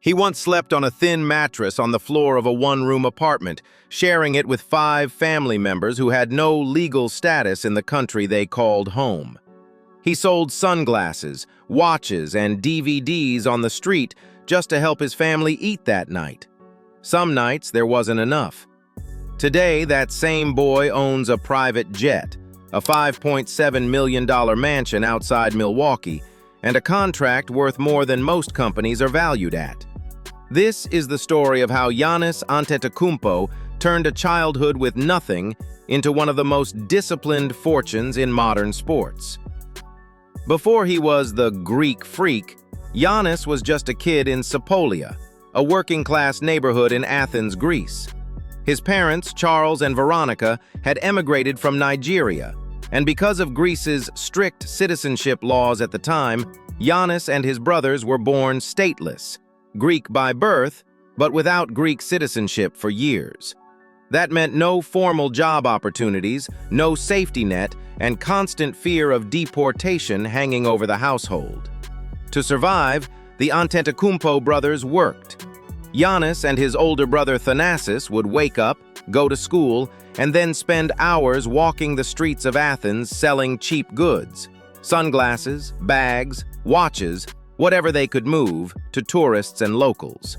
He once slept on a thin mattress on the floor of a one-room apartment, sharing it with 5 family members who had no legal status in the country they called home. He sold sunglasses, watches, and DVDs on the street just to help his family eat that night. Some nights there wasn't enough. Today, that same boy owns a private jet, a $5.7 million mansion outside Milwaukee, and a contract worth more than most companies are valued at. This is the story of how Giannis Antetokounmpo turned a childhood with nothing into one of the most disciplined fortunes in modern sports. Before he was the Greek freak, Giannis was just a kid in Sapolia, a working-class neighborhood in Athens, Greece. His parents, Charles and Veronica, had emigrated from Nigeria, and because of Greece's strict citizenship laws at the time, Giannis and his brothers were born stateless, Greek by birth, but without Greek citizenship for years. That meant no formal job opportunities, no safety net, and constant fear of deportation hanging over the household. To survive, the Antetokounmpo brothers worked. Giannis and his older brother Thanasis would wake up, go to school, and then spend hours walking the streets of Athens selling cheap goods, sunglasses, bags, watches, whatever they could move, to tourists and locals.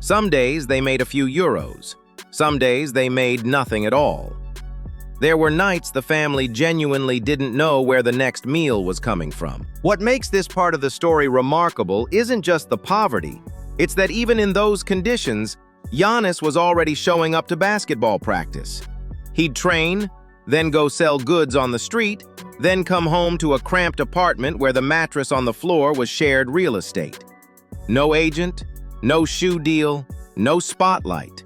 Some days they made a few euros. Some days they made nothing at all. There were nights the family genuinely didn't know where the next meal was coming from. What makes this part of the story remarkable isn't just the poverty, it's that even in those conditions, Giannis was already showing up to basketball practice. He'd train, then go sell goods on the street, then come home to a cramped apartment where the mattress on the floor was shared real estate. No agent, no shoe deal, no spotlight.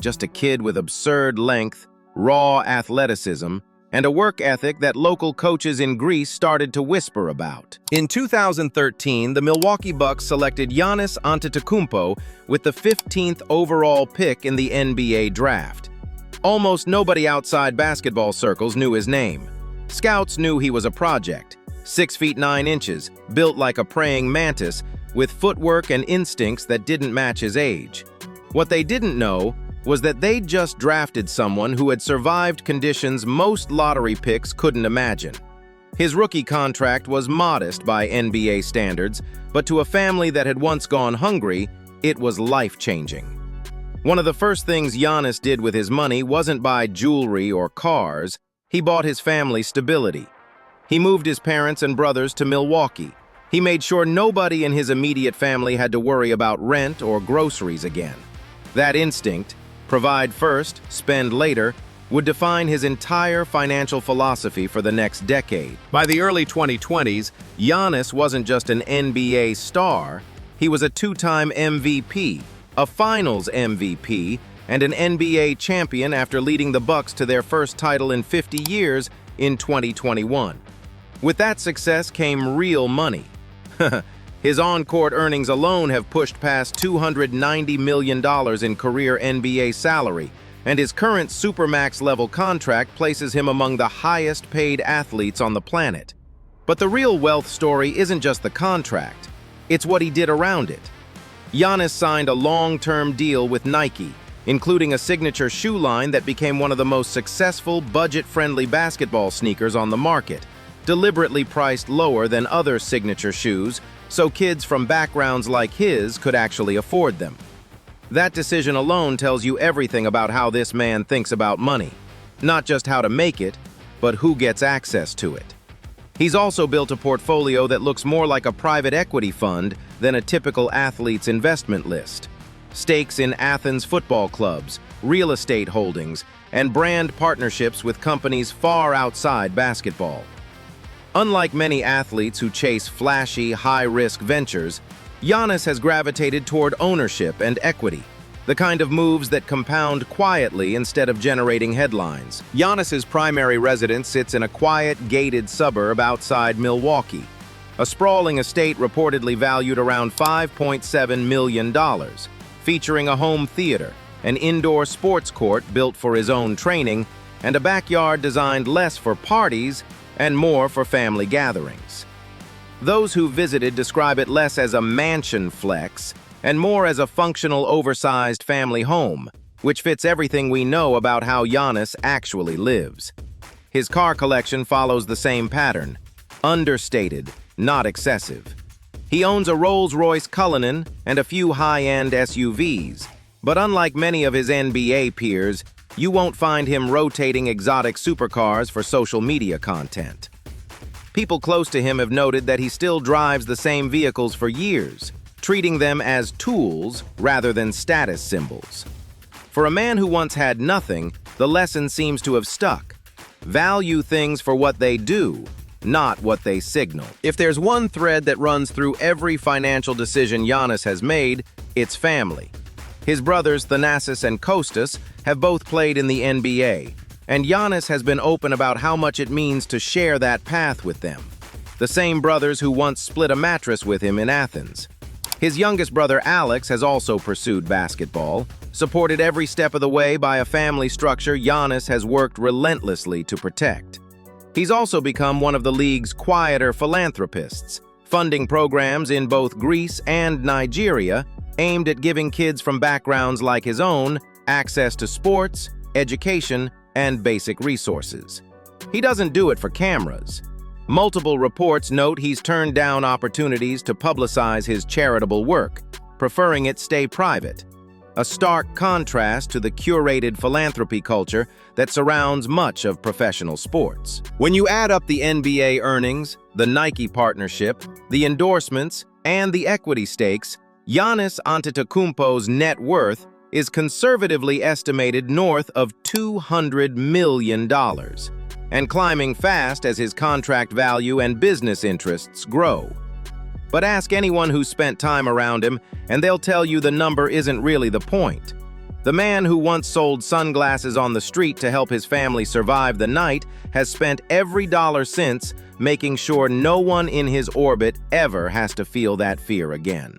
Just a kid with absurd length, raw athleticism, and a work ethic that local coaches in Greece started to whisper about. In 2013, the Milwaukee Bucks selected Giannis Antetokounmpo with the 15th overall pick in the NBA draft. Almost nobody outside basketball circles knew his name. Scouts knew he was a project, 6 feet 9 inches, built like a praying mantis, with footwork and instincts that didn't match his age. What they didn't know was that they'd just drafted someone who had survived conditions most lottery picks couldn't imagine. His rookie contract was modest by NBA standards, but to a family that had once gone hungry, it was life-changing. One of the first things Giannis did with his money wasn't buy jewelry or cars. He bought his family stability. He moved his parents and brothers to Milwaukee. He made sure nobody in his immediate family had to worry about rent or groceries again. That instinct, provide first, spend later, would define his entire financial philosophy for the next decade. By the early 2020s, Giannis wasn't just an NBA star, he was a 2-time MVP, a Finals MVP, and an NBA champion after leading the Bucks to their first title in 50 years in 2021. With that success came real money. His on-court earnings alone have pushed past $290 million in career NBA salary, and his current Supermax-level contract places him among the highest-paid athletes on the planet. But the real wealth story isn't just the contract, it's what he did around it. Giannis signed a long-term deal with Nike, including a signature shoe line that became one of the most successful, budget-friendly basketball sneakers on the market, deliberately priced lower than other signature shoes so kids from backgrounds like his could actually afford them. That decision alone tells you everything about how this man thinks about money. Not just how to make it, but who gets access to it. He's also built a portfolio that looks more like a private equity fund than a typical athlete's investment list. Stakes in Athens football clubs, real estate holdings, and brand partnerships with companies far outside basketball. Unlike many athletes who chase flashy, high-risk ventures, Giannis has gravitated toward ownership and equity, the kind of moves that compound quietly instead of generating headlines. Giannis's primary residence sits in a quiet, gated suburb outside Milwaukee, a sprawling estate reportedly valued around $5.7 million, featuring a home theater, an indoor sports court built for his own training, and a backyard designed less for parties and more for family gatherings. Those who visited describe it less as a mansion flex and more as a functional, oversized family home, which fits everything we know about how Giannis actually lives. His car collection follows the same pattern: understated, not excessive. He owns a Rolls-Royce Cullinan and a few high-end SUVs, but unlike many of his NBA peers, you won't find him rotating exotic supercars for social media content. People close to him have noted that he still drives the same vehicles for years, treating them as tools rather than status symbols. For a man who once had nothing, the lesson seems to have stuck. Value things for what they do, not what they signal. If there's one thread that runs through every financial decision Giannis has made, it's family. His brothers Thanasis and Kostas have both played in the NBA, and Giannis has been open about how much it means to share that path with them. The same brothers who once split a mattress with him in Athens. His youngest brother Alex has also pursued basketball, supported every step of the way by a family structure Giannis has worked relentlessly to protect. He's also become one of the league's quieter philanthropists, funding programs in both Greece and Nigeria aimed at giving kids from backgrounds like his own access to sports, education, and basic resources. He doesn't do it for cameras. Multiple reports note he's turned down opportunities to publicize his charitable work, preferring it stay private. A stark contrast to the curated philanthropy culture that surrounds much of professional sports. When you add up the NBA earnings, the Nike partnership, the endorsements, and the equity stakes, Giannis Antetokounmpo's net worth is conservatively estimated north of $200 million, and climbing fast as his contract value and business interests grow. But ask anyone who's spent time around him, and they'll tell you the number isn't really the point. The man who once sold sunglasses on the street to help his family survive the night has spent every dollar since, making sure no one in his orbit ever has to feel that fear again.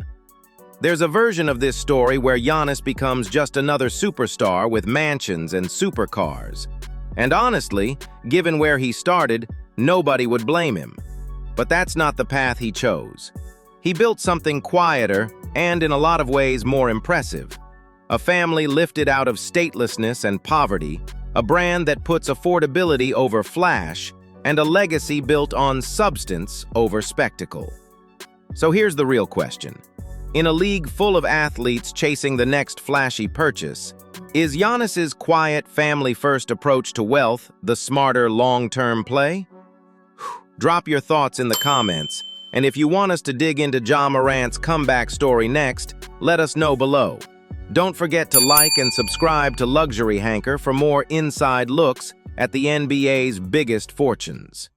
There's a version of this story where Giannis becomes just another superstar with mansions and supercars. And honestly, given where he started, nobody would blame him. But that's not the path he chose. He built something quieter and, in a lot of ways, more impressive. A family lifted out of statelessness and poverty, a brand that puts affordability over flash, and a legacy built on substance over spectacle. So here's the real question. In a league full of athletes chasing the next flashy purchase, is Giannis's quiet, family-first approach to wealth the smarter long-term play? Drop your thoughts in the comments, and if you want us to dig into Ja Morant's comeback story next, let us know below. Don't forget to like and subscribe to Luxury Hanker for more inside looks at the NBA's biggest fortunes.